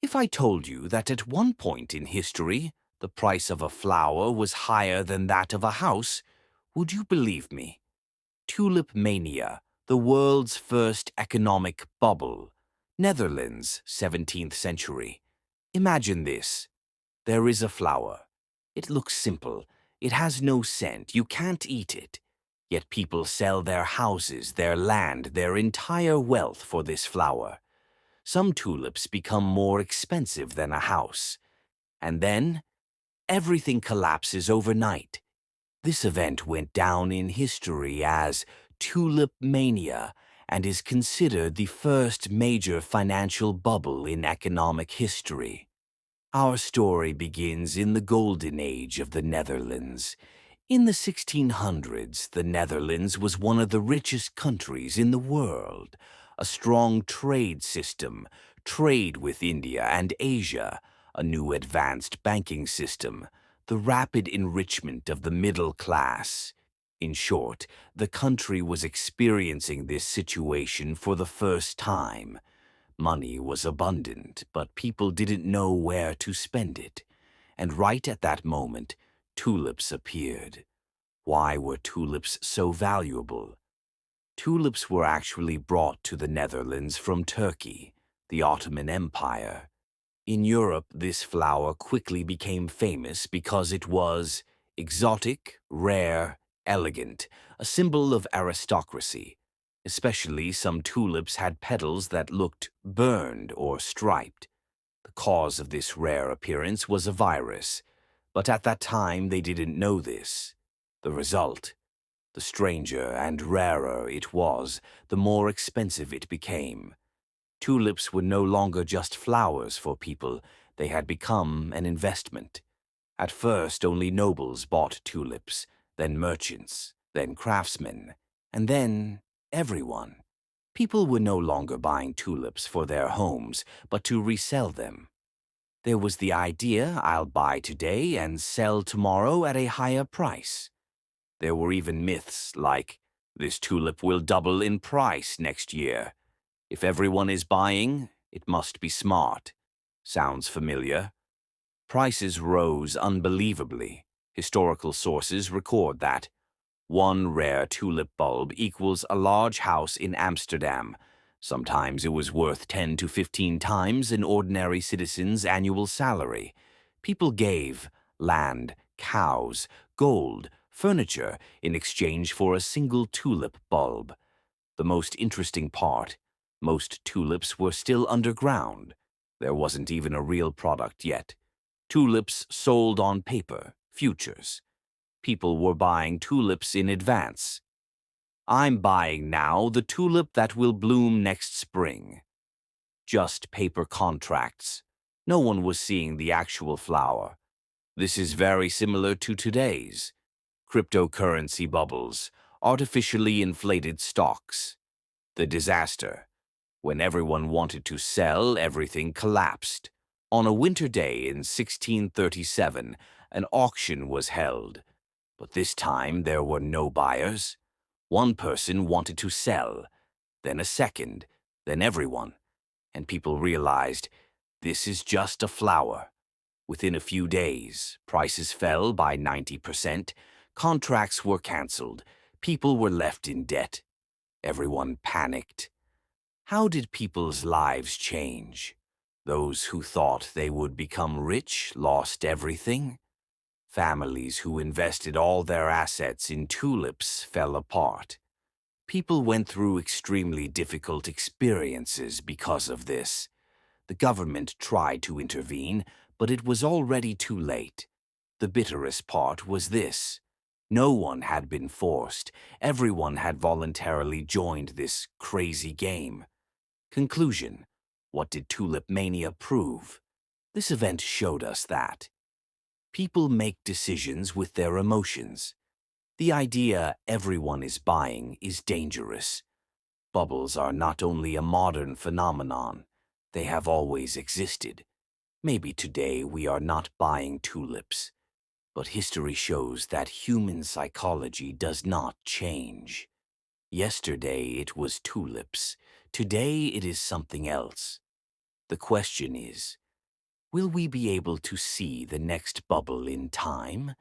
If I told you that at one point in history, the price of a flower was higher than that of a house, would you believe me? Tulip mania, the world's first economic bubble. Netherlands, 17th century. Imagine this. There is a flower. It looks simple. It has no scent. You can't eat it. Yet people sell their houses, their land, their entire wealth for this flower. Some tulips become more expensive than a house. And then, everything collapses overnight. This event went down in history as Tulip Mania and is considered the first major financial bubble in economic history. Our story begins in the golden age of the Netherlands. In the 1600s, the Netherlands was one of the richest countries in the world. A strong trade system, trade with India and Asia, a new advanced banking system, the rapid enrichment of the middle class. In short, the country was experiencing this situation for the first time. Money was abundant, but people didn't know where to spend it. And right at that moment, tulips appeared. Why were tulips so valuable? Tulips were actually brought to the Netherlands from Turkey, the Ottoman Empire. In Europe, this flower quickly became famous because it was exotic, rare, elegant, a symbol of aristocracy. Especially some tulips had petals that looked burned or striped. The cause of this rare appearance was a virus, but at that time they didn't know this. The result: the stranger and rarer it was, the more expensive it became. Tulips were no longer just flowers for people, they had become an investment. At first, only nobles bought tulips, then merchants, then craftsmen, and then everyone. People were no longer buying tulips for their homes, but to resell them. There was the idea, I'll buy today and sell tomorrow at a higher price. There were even myths like, this tulip will double in price next year. If everyone is buying, it must be smart. Sounds familiar? Prices rose unbelievably. Historical sources record that. One rare tulip bulb equals a large house in Amsterdam. Sometimes it was worth 10 to 15 times an ordinary citizen's annual salary. People gave land, cows, gold, furniture in exchange for a single tulip bulb. The most interesting part: most tulips were still underground. There wasn't even a real product yet. Tulips sold on paper, futures. People were buying tulips in advance. I'm buying now the tulip that will bloom next spring. Just paper contracts. No one was seeing the actual flower. This is very similar to today's. Cryptocurrency bubbles, artificially inflated stocks. The disaster. When everyone wanted to sell, everything collapsed. On a winter day in 1637, an auction was held. But this time there were no buyers. One person wanted to sell, then a second, then everyone. And people realized, this is just a flower. Within a few days, prices fell by 90%, contracts were cancelled, people were left in debt. Everyone panicked. How did people's lives change? Those who thought they would become rich lost everything. Families who invested all their assets in tulips fell apart. People went through extremely difficult experiences because of this. The government tried to intervene, but it was already too late. The bitterest part was this: no one had been forced. Everyone had voluntarily joined this crazy game. Conclusion: what did Tulip Mania prove? This event showed us that people make decisions with their emotions. The idea everyone is buying is dangerous. Bubbles are not only a modern phenomenon, they have always existed. Maybe today we are not buying tulips, but history shows that human psychology does not change. Yesterday it was tulips. Today it is something else. The question is, Will we be able to see the next bubble in time?